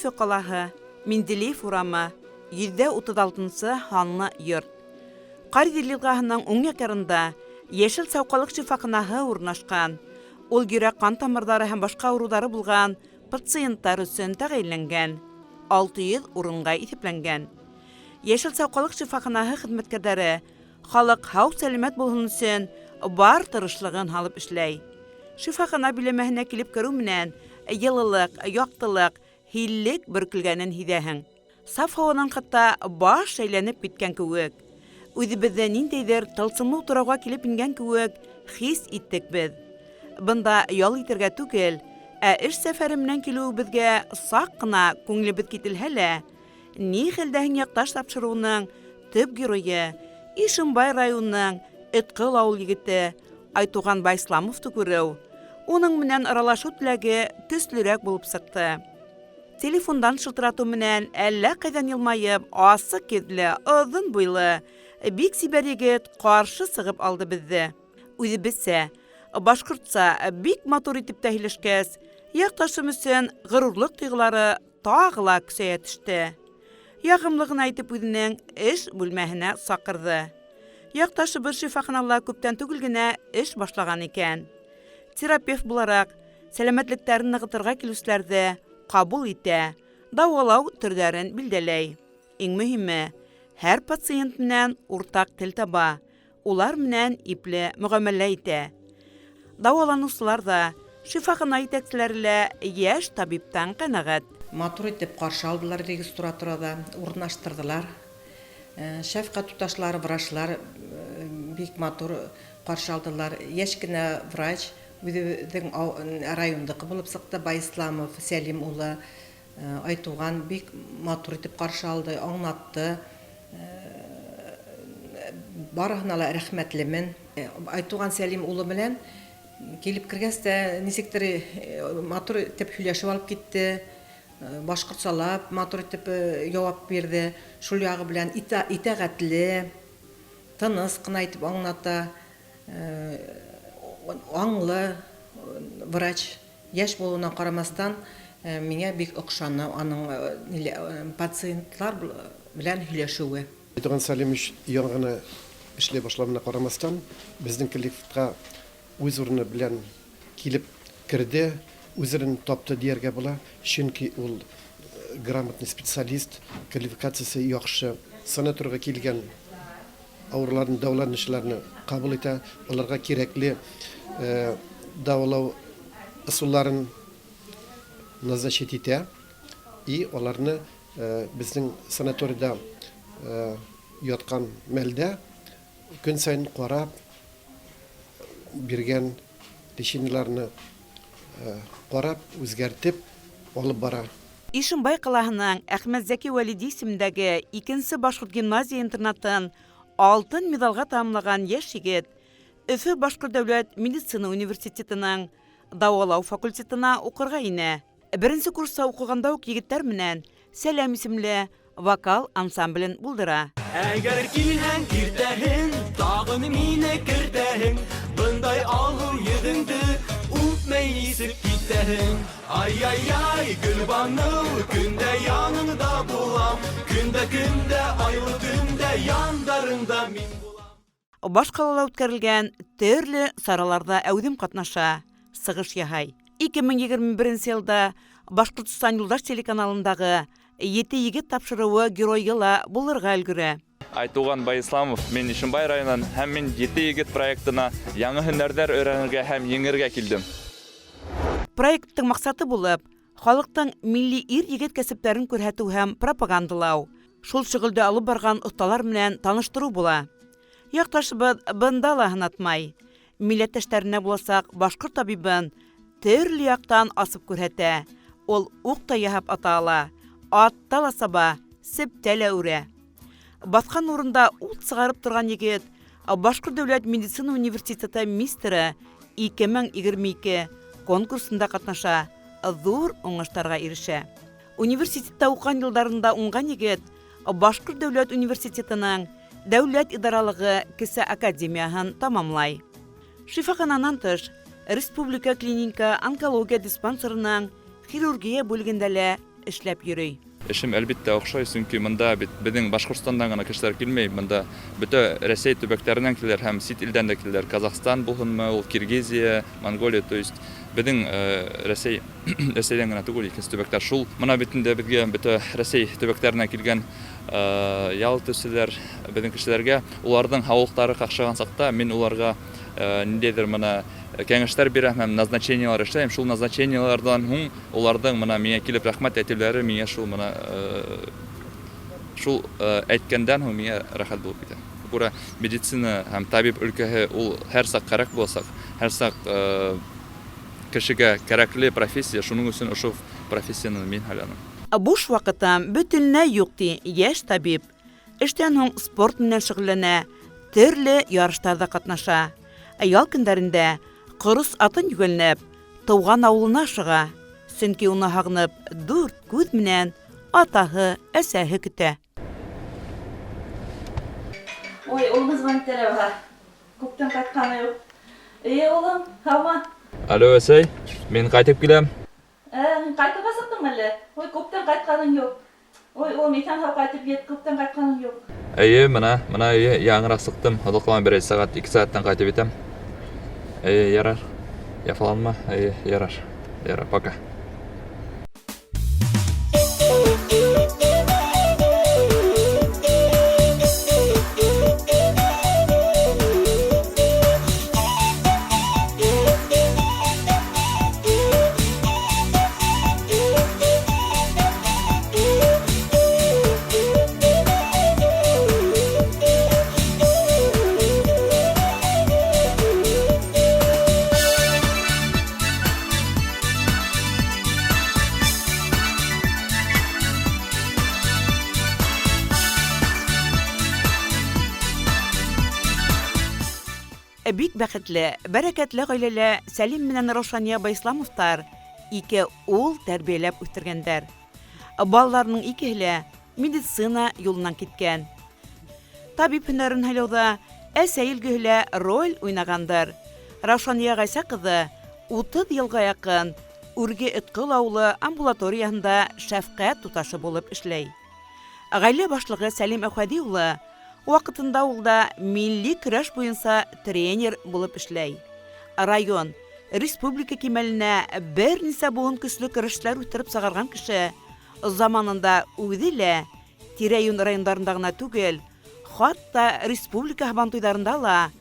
Өфі қалаһы, Менделеев урамы, 136 ханлы йорт. Қаридел елғаһының оң яқарында Ешіл сауқалық шифаханаһы урнашқан. Ул йөрәк қан тамырдары һәм башка авырулары булган пациенттар өсөн тәгаенләнгән. 600 урынга исәпләнгән. Ешіл сауқалық шифаханаһы хезмәткәрләре халык һау сәламәт булһын өсөн бар тырышлыгын һалып эшләй. Шифахана биләмәһенә килеп керү менән йылылык, яктылык, һиллек бөркелгәнен һиҙәһең. Саф һаванан хатта баш әйләнеп киткән кеүек. Үҙебеҙҙә ниндәйҙер тылсымлы утырауға килеп ингән кеүек хис иттек беҙ. Бында ял итергә түгел, ә эш сәфәре менән килеүебеҙгә саҡ ҡына күңелебеҙ кителһә лә, ни хәлдәһең яҡташ тапшырыуының төп геройы, Ишембай районының Этҡыл ауыл егете Айтуған Байсламовты күреү, уның менән аралашыу теләге көслөрәк булып сыҡты. Телефондан шылтыратыу менән әллә ҡайҙан йылмайып, асыҡ йөҙлө, оҙон буйлы, бик сибәр егет ҡаршы сығып алды беҙҙе. Үҙебеҙсә, башҡортса бик матур итеп тә һөйләшкәс, яҡташым өсөн ғорурлыҡ тойғолары тағы ла көсәйә төштө. Яғымлығын әйтеп үҙенең эш бүлмәһенә саҡырҙы. Яҡташыбыҙ шифаханала күптән түгел генә эш башлаған икән. Терапевт булараҡ сәләмәтлектәрен нығытырға килеүселәрҙе ҡабул итә, дауалау төрҙәрен билдәләй. Иң мөһиме, һәр пациент менән уртаҡ тел таба, улар менән ипле мөғәмәлә итә. Дауаланыусылар да, шифахана етәкселәре лә йәш табиптан ҡәнәғәт. Матур итеп ҡаршы алдылар регистратурада, урынлаштырҙылар. Шәфҡәт туташлары, врачлар бик матур ҡаршы алдылар. Йәш кенә врач, үҙебеҙҙең райондыҡы булып сыҡты, Байсламов Сәлим улы, Айтуған бик матур итеп ҡаршы алды, аңлатты. Барыһына ла рәхмәтлемен. Айтуған Сәлим улы менән килеп кергәс тә нисектер матур итеп һөйләшеп алып китте. Башҡортсалап матур итеп яуап бирҙе. Шул яғы белән итәғәтле, тыныс ҡына итеп аңлата. Аңлы врач, йәш булыуына ҡарамаҫтан, миңә бик оҡшаны аның пациентлар белән һөйләшеүе. Айтуған Сәлимович яңғына эшләй башлауына ҡарамаҫтан, бездең коллективҡа үҙ урыны белән килеп керҙе, үзен тапты диергә була, чөнки ул грамотный специалист, квалификациясы яҡшы, санаторға килгән ауырларын, дауаланышларны ҡабул итә, уларға кирәкле дауалау ысулларын назначить итә, и оларны безнең санаторийда ятҡан мәлдә көн сайын ҡарап биргән лечениеларны ҡарап, үҙгәртеп алып бара. Ишембай ҡалаһының Әхмәт Зәки Вәлиди исемендәге 2-нсе башҡорт гимназия интернатын алтын медалға тамамлаған йәш егет Өфө Башҡорт дәүләт медицина университетының дауалау факультетына уҡырға инә. 1-нсе курста уҡығанда уҡ егеттәр менән Сәләм исемле вокал ансамблен булдыра. Әгәр килһәң иртәһен, тағын мине кертәһең, бындай алһыу йөҙөңдө үпмәй нисек китәһең. Ай-яй-яй, Гөлбаныу, көндә яныңда булам, көндә айлы төндә яндарыңда мин булам. Баш ҡалала үткәрелгән төрлө сараларҙа әүҙем ҡатнаша, сығыш яһай. 2021 йылда Башҡортостан Юлдаш телеканалындағы 7 егет тапшырыуы геройы ла булырға өлгөрә. Айтуған Байсламов, мен Ишембай районынан һәм мен 7 егет проектына яңы һөнәрҙәр өйрәнергә һәм еңергә килдем. Проекттың маҡсаты булып, халыҡтың милли ир-егет кәсептәрен күрһәтеү һәм пропагандалау, шул шөғөлдә алып барған оҫталар менән таныштырыу була. Яҡташыбыҙ бында ла һынатмай. Милләттәштәренә буласаҡ башҡорт табибын төрлө яҡтан асып күрһәтә. Ул уҡ та яһап ата ала, атта ла саба, септә лә үрә. Баҫҡан урында ут сығарып торған егет Башҡорт дәүләт медицина университеты мистеры 2022 конкурсында ҡатнаша, ҙур уңыштарға ирешә. Университетта уҡыған йылдарында уңған егет Башҡорт дәүләт университетының дәүләт идаралығы кесе академияһын тамамлай. Шифахананан тыш, республика клиника онкология диспансерының хирургия бүлегендә лә эшләп йөрий. Эшем әлбиттә охшай, чөнки монда бит безнең Башкортстандан гына кешеләр килмәй, монда бөтен Россия төбәкләреннән киләләр һәм сит илдән дә киләләр. Казахстан булһынмы, ул Киргизия, Монголия, то есть безнең Россиядән гына түгел, икенче төбәкләр шул. Моны бит инде безгә бөтен Россия төбәкләреннән килгән ял төслеләр безнең кешеләргә, уларның һаулыклары какшаган сакта мин уларга ниндидер моны кәңәшләр бирәм һәм назначениялар эшләйм. Шул назначениялардан һуң уларның моны миңа килеп рәхмәт әйтүләре миңа шул моны шул әйткәндән һуң миңа рәхәт булып китә. Күрә медицина һәм табиб өлкәһе ул һәр сак кәрәк булсак, һәр сак кешегә кәрәкле профессия, шуның өчен ошо профессияны мин хәләнем. Буш вакытым бөтенләй юк ди яшь табиб. Эштән һуң спорт белән шөгыльләнә, төрле ярышларда катнаша. Ял көндәрендә Кырыс атын югәлнәп, тауган авылына шыга. Сөнки уны һагынып, дүрт күз менән атаһы, әсәһе көтә. Ой, улыңыз банктәре бар. Күптән кайтканы юк. Улым, һаумы? Алло, әсәй, мин кайтып киләм. Кайтып асыктың әле? Ой, күптән кайтканың юк. Ой, ул микән һау кайтып ет, күптән кайтканың юк. Менә яңгырак сыктым. Һадыклама 1 сәгать, 2 сәгатьтән кайтып итәм. Ярар. Яфаланма. Ярар. Ярар, пока. Бик бәхетле, бәрәкәтле гаиләле Сәлим менән Рошания Байисламовтар ике ул тәрбияләп үстергәннәр. Балаларның икеһе медицина юлынан киткән. Табиб һөнәрен хәйләүдә әсәй илгеһе роль уйнагандыр. Рошания Гайса кызы 30 елга якын Үрге Ыткыл авылы амбулаториясында шәфкать туташы булып эшләй. Гаилә башлыгы Сәлим Әхәди улы вакытында улда милли көрәш буенча тренер булып эшләй. Район, республика кимәленә бернисә буын көчле көрәшләр үтереп сагарган кеше заманында үҙе тирә-юн райондарында гына түгел, хатта республика һабантуйдарында ла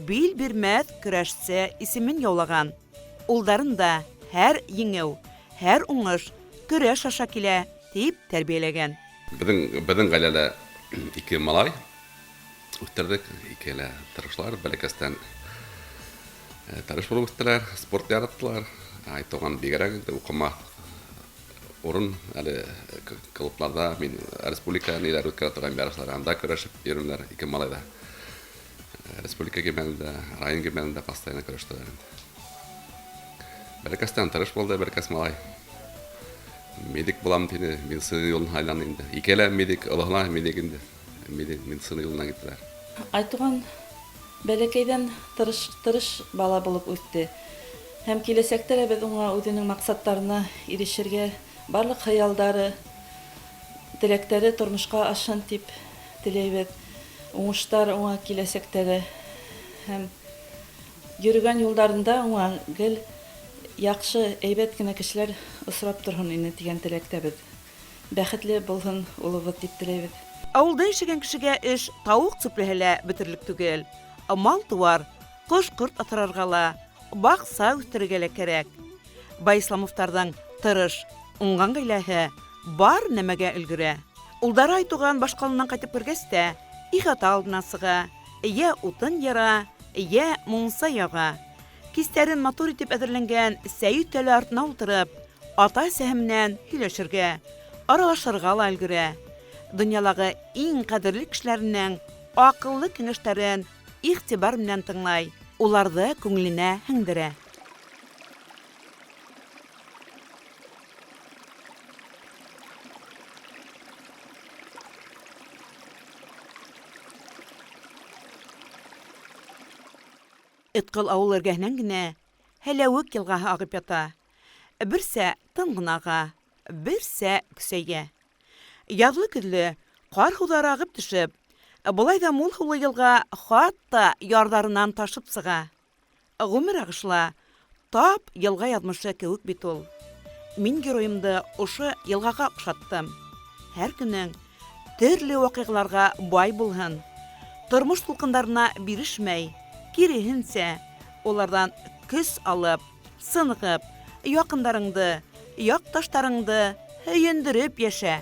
бил бирмәс көрәшсе исемен яулаган. Улдарында һәр еңеү, һәр уңыш көрәш аша килә дип тәрбияләгән. Безнең гаиләдә ике малай үстердек, икеле тырышлар, бәләкәстән тырыш булып үстеләр, спорт яраттылар. Айтылган бигрәк укыма урын әле клубларда, мин республика ниләр үткәрә торган ярышларда көрәшеп йөрүләр, ике малай да. Республика кимәлендә, район кимәлендә постоянно көрәштеләр. Бәләкәстән тырыш булды, бәләкәс малай. Медик булам диде, медицина юлын хайлан инде. Икеле медик, Аллаһна медик инде. Медицина юлына киттеләр. Айтуган бәләкәйдән тырыш бала булып үтте. Һәм киләсәктә дә без уңа үзенең максаттарына ирешергә, барлык хыялдары, теләктәре тормышка ашын дип теләйбез. Уңыштар уңа киләсәктә дә һәм йөргән юлларында уңа гел яхшы, әйбәт кенә кешеләр осрап торһын инде дигән теләктәбез. Бәхетле булсын улыбыз дип теләйбез. Авылда яшәгән кешегә эш тавык сүпләһә бетерлек түгел. Мал туар, кош-корт атырарга ла, бакса үстерергә лә кирәк. Байисламовтарның тырыш, уңган гаиләһе бар нәмәгә өлгерә. Улдары айтуган башкалыннан кайтып кергәч тә, ихата алдына сыга, я утын яра, я мунса яга. Кистәрен матур итеп әзерләнгән сәют тәле артына утырып, ата-әсәһе менән һөйләшергә, аралашырга ла өлгерә. Дөньядагы иң кадерле кешеләрнең акыллы киңәшләрен игътибар белән тыңлай, уларны күңеленә һеңдерә. Ыткыл авыл эргәһеннән генә Һәләвек елгаһы агып ята. Берсә тын гына ага, берсә көсәйә. Яҙлы көҙлө ҡар һыуҙары ағып төшөп, былай да мул һыулы йылға хатта ярҙарынан ташып сыға. Ғүмер ағышла, тап йылға яҙмышы кеүек бит ул. Мин героимды ошо йылғаға оҡшаттым. Һәр көнөң төрлө ваҡиғаларға бай булһын. Тормош тулҡындарына бирешмәй, киреһенсә, уларҙан көс алып, сынғып, яҡындарыңды, яҡташтарыңды һөйөндөрөп йәшә.